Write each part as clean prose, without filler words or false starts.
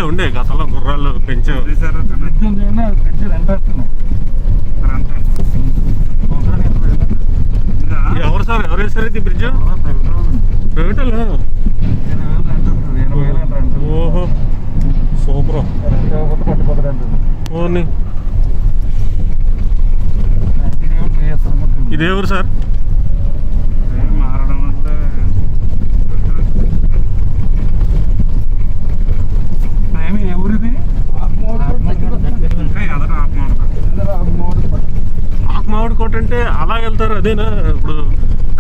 ఉండే గతంలో గుర్రాలు పెంచారు. ఎవరు సార్ ఎవరు వేసారు ఇది బ్రిడ్జ్? ప్రైవేటా? ఓహో సూపర్. ఇది ఎవరు సార్? ఆకుమావిడి కోట అంటే అలా వెళ్తారు అదేనా? ఇప్పుడు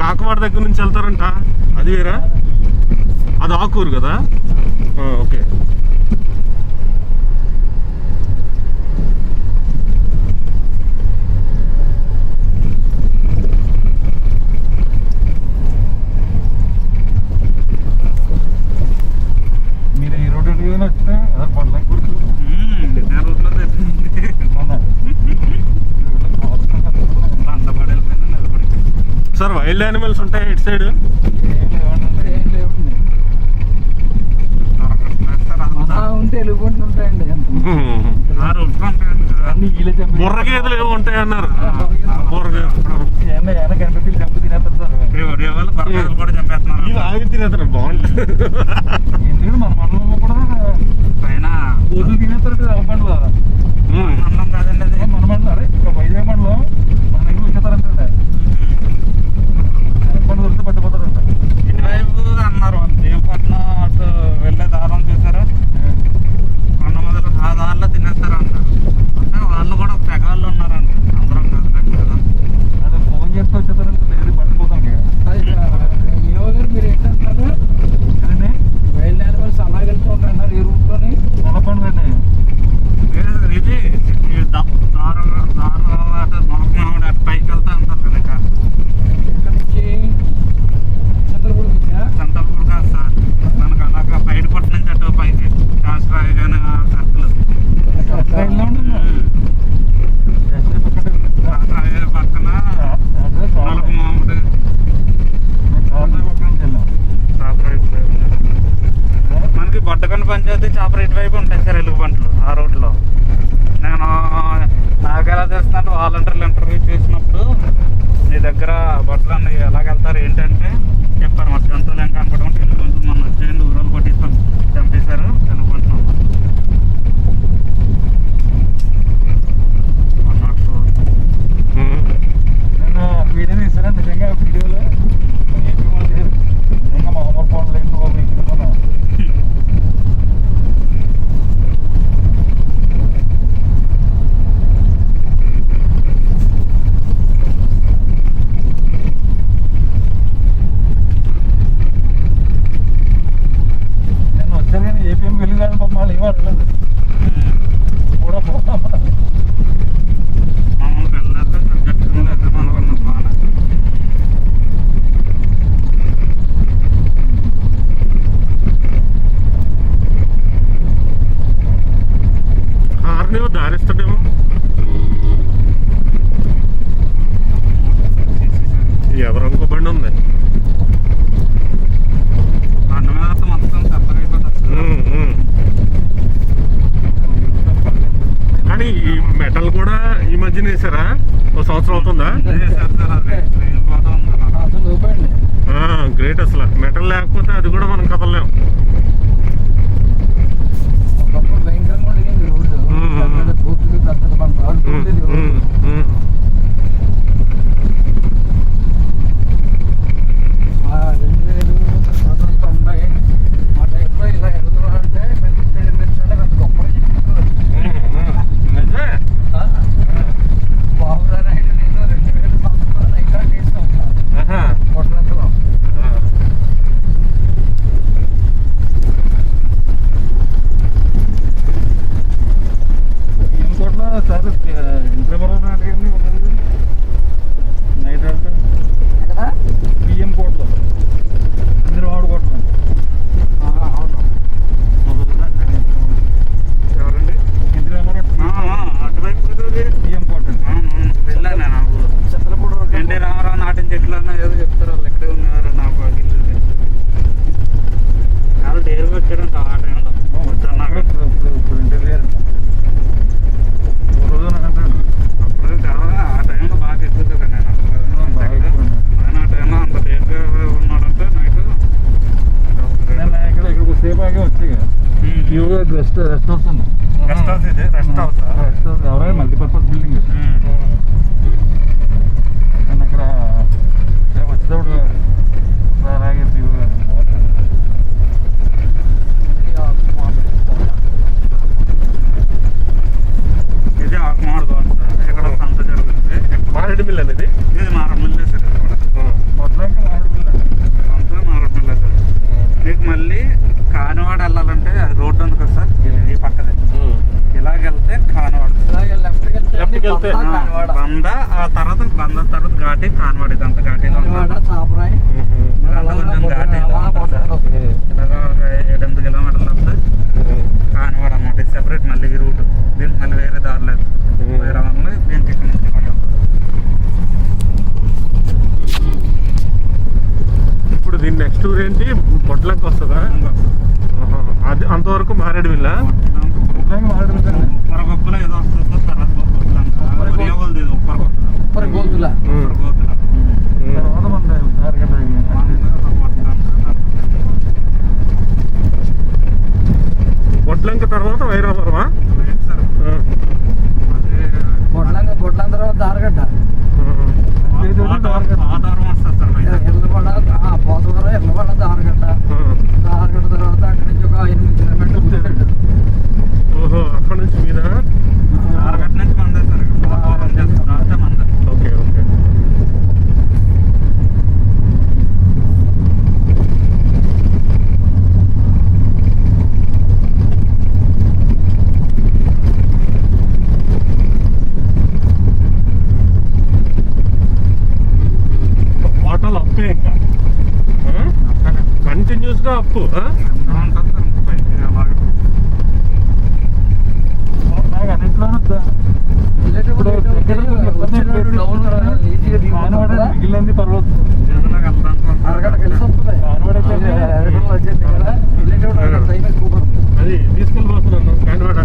కాకవాడ దగ్గర నుంచి వెళ్తారంట, అది వేరా? అది ఆకూరు కదా? ఓకే. మీరు ఈ రోడ్డు వచ్చినా పండ్లకి గుర్తు సార్ వైల్డ్ యానిమల్స్ ఉంటాయి ఇటు సైడ్? బుర్ర గేదెలు ఏమో ఉంటాయి అన్నారు. ఆగి తినేస్తారు బాగుంటుంది. మన మండలంలో కూడా పైన గోధులు తినేస్తారు అలపండు కాదండి. మన మండలం అదే వైజాగ్ మండలం మన దగ్గర వచ్చేస్తారంటే అలపండు దొరికితే పట్టిపోతారంట. ఇటువైపు అన్నారు దేవపట్నం అటు వెళ్ళే దారం చూసారా, కొండ మొదలు ఆ దారిలో తినేస్తారంట. అంటే వాళ్ళు కూడా పెగాళ్ళు ఉన్నారంట, అందరం కాదు కదా. అదే ఫోన్ చేస్తే వచ్చేస్తారంటే దగ్గర పట్టిపోతాం. మీరు ఏంటంటారు వైల్డ్ యానిమల్స్ అలా వెళ్తూ ఉంటారు ఈ రూట్ లోని అలపండు అండి. ఇది పైకి వెళ్తా ఉంటారు కదా ఇక్కడ నుంచి చంద్రపూర్ కాదు సార్, మనకు అలాగా పైడిపట్టు నుంచి అటు పైకి శాస్త్రాయ కానీ సర్కిల్ పక్కన నలుగు మామిడి మనకి బొట్టకొండ పంచాయతీ చాపర ఇటువైపు ఉంటాయి సార్ ఎలుగు పంటలు ఆ రోడ్లో. నేను నాకు ఎలా తెలుస్తుందంటే వాలంటీర్లు ఇంటర్వ్యూ చేసినప్పుడు మీ దగ్గర బట్టలు ఎలాగెళ్తారు ఏంటంటే చెప్పారు, మా జంతువులు ఏం కనపడకుండా ఎలుగు పంటలు మొన్న వచ్చేయండి ఊరోలు కొట్టిస్తాం చంపేశారు ఎలుగు పంటలు. నేను వీడియో తీసాను నిజంగా వీడియోలో నిజంగా మా అమర్ ఫోన్లో ఎక్కువ వీక్కున్నా. నేను వచ్చాను కానీ ఏపీఎం వెళ్ళి కానీ పాపం వాళ్ళు ఏమో అడగలేదు కూడా పోతాం. హార్నేమో దారిస్తాడేమో. ఎవరు ఇంకో బండి ఉంది బండి మీద మొత్తం చల్లగా అయిపోతుంది. కానీ ఈ మెటల్ కూడా ఈ మధ్యన వేసారా? ఒక సంవత్సరం అవుతుందా? గ్రేట్. అసలు మెటల్ లేకపోతే అది కూడా మనం కదలలేం. లాగే వచ్చాయి ప్యూర్గా రెస్ట్ హౌస్ ఉంది. రెస్ట్ హౌస్ ఇది రెస్ట్ హౌస్ రెస్ట్ హౌస్ ఎవరైనా మల్టీపర్పస్ బిల్డింగ్ కానీ అక్కడ వచ్చేటప్పుడు అలాగే ప్యూర్గా ఇది ఆకుమాడు కాదు సార్. ఇక్కడ సంత జరుగుతుంది. మారేడు మిల్ అనేది ఇది మారమిల్లే సార్. ఇది కూడా మొత్తానికి సంత మారమిల్లే సార్. మీకు మళ్ళీ కానివాడ వెళ్ళాలంటే అది రోడ్డు ఉంది కదా సార్, ఈ పక్కదే ఇలాగెళ్తే కానివాడ లెఫ్ట్కి వెళ్తే బంద, ఆ తర్వాత బంద తర్వాత ఘాటి కానివాడ. ఇదంతా ఘాటీలో ఉంటుంది. కొంచెం ఘాటీలో ఉంటుంది సార్. ఇలాగా 7-8 కిలోమీటర్లు వస్తే కానివాడ అన్నమాట. ఇది సెపరేట్ మళ్ళీ ఈ రూట్. దీనికి మళ్ళీ వేరే దారి లేదు. వేరే వాళ్ళు దీనికి ఇక్కడ నుంచి ఇప్పుడు దీని నెక్స్ట్ ఊరు ఏంటి? పొట్లంకి వస్తుందా? అది అంతవరకు మారేడు మిల్ల. ఉప్పరగొప్పలో ఏదో వస్తుంది తర్వాత ఉప్పరగొప్పల పొట్లంక తర్వాత వైరాపురమా? బొడ్లం తర్వాత దారగడ్డ ఆధారం వస్తుంది సార్. పోతవరం ఎర్లబండ దారగడ్డ తర్వాత అక్కడి నుంచి ఒక 8 కిలోమీటర్లు గుర్తుపెట్టు. ఓహో, అక్కడ నుంచి మీద ఆరగట్ట నుంచి మందే సార్. దాటితే మందే. Okay okay. హోటల్ అప్పే ఇంకా కంటిన్యూస్ గా అప్పు. ఉంటుంది సార్. పైకి అలాగే మిగిలింది పర్వతం అరగంట కలిసి వస్తుంది. అది తీసుకెళ్ళిపోతున్నాను కానివాడ.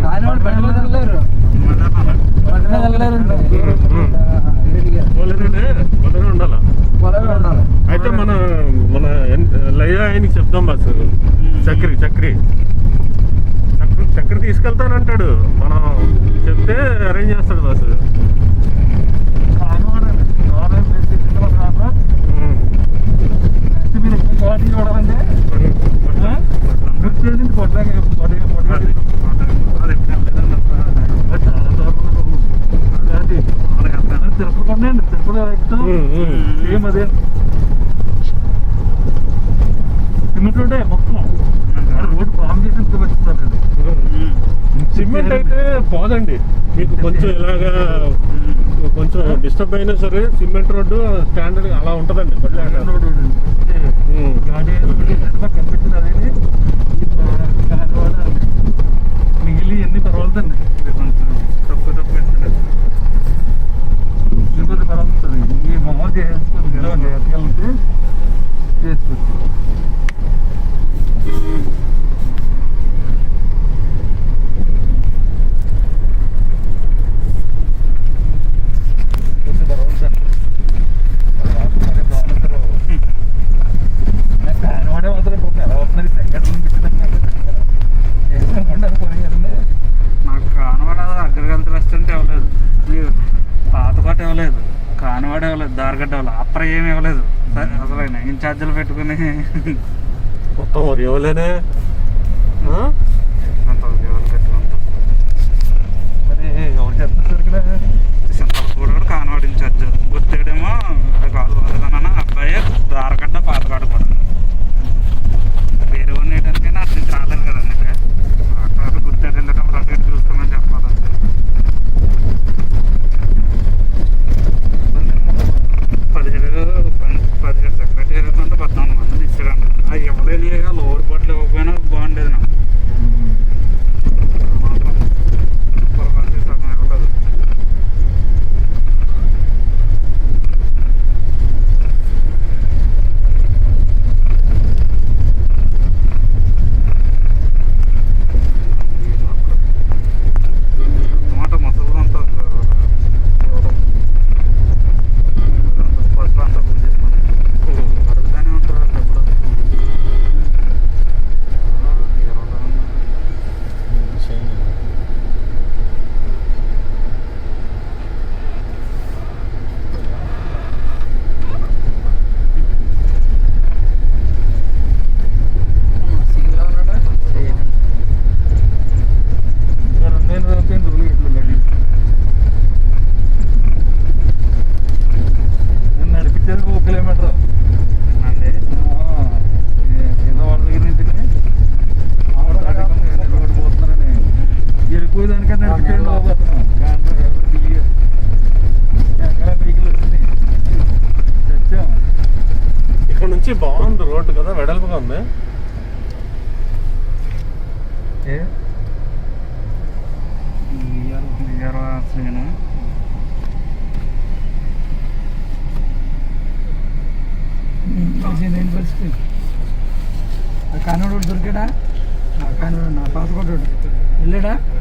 కానివాడు బండి మీద వెళ్ళలేరు. పొలనే ఉండాలా? పొలమే ఉండాలి. అయితే మన లయ్య ఆయనకి చెప్దాం బస్సు. చక్రి తీసుకెళ్తానంటాడు. మనం చెప్తే అరేంజ్ చేస్తాడు బస్సు. మీరు ఎక్కువ ఘాటీ చూడాలంటే తిరుపతి సేమ్ అదే సిమెంట్ రోడ్డే మొత్తం. రోడ్డు ఫామ్ చేసి పెట్టిస్తారు. సిమెంట్ అయితే పోదండి మీకు. కొంచెం ఇలాగా కొంచెం డిస్టర్బ్ అయినా సరే సిమెంట్ రోడ్డు స్టాండర్డ్ అలా ఉంటుందండి. రోడ్డు ఘాటీ కనిపించింది అదే మిగిలి ఎన్ని పర్వాలేదండి. ఇది కొంచెం తక్కువ తిరుపతి పర్వాలేదు. ఈ మామూలు చేసుకోవచ్చు కదా, ఎత్తుకెళ్తే చేసుకోవచ్చు. కానివాడే మాత్రం ఎలా వస్తుంది సంఘటనలు పెట్టిందండి. నాకు కానివాడ అగ్రగంత రెస్టారెంట్ ఇవ్వలేదు, మీరు పాతకోట ఇవ్వలేదు, కానివాడ ఇవ్వలేదు, దారగడ్డ ఇవ్వలేదు, అప్పర ఏమి ఇవ్వలేదు. అసలు ఇన్ఛార్జీలు పెట్టుకుని మొత్తం మరి ఇవ్వలేనే. మరి ఎవరు చేస్తారు ఇక్కడ? సింతలపూడి కూడా కానివాడ ఇన్ఛార్జ్. గుర్తేడేమో కాలు బాధలన్నా అబ్బాయి, దారగడ్డ పాతకోట కూడా. వేరే ఉన్న వేయడానికైనా అటు నుంచి రాలేదు కదండి. అక్కడ గుర్తేడు వెళ్ళేటప్పుడు అటు ఇటు చూసుకోమని చెప్పాలంటే 17 సెక్రటరీ అంటే 14 మందిని ఇచ్చాడండి. అది ఇవ్వలేని లోవర్ బోట్లు ఇవ్వకపోయినా బాగుండేది. నాకు మాత్రం పొరపాటు సగం ఇవ్వలేదు. 1 కిలోమీటర్ అండి. ఏదో వాళ్ళ దగ్గర నుంచి రోడ్డు పోతున్నారని వెళ్ళిపోయేదానికన్నా నడిచిపోయింది బాబు అతను ఎక్కడ వెహికల్ వచ్చింది తెచ్చాం. ఇక్కడ నుంచి బాగుంది రోడ్డు కదా, వెడల్పుగా ఉంది. పరిస్థితి కానివాడు దొరికాడా? కానివాడు నా పాత కొట్టాడు వెళ్ళాడా?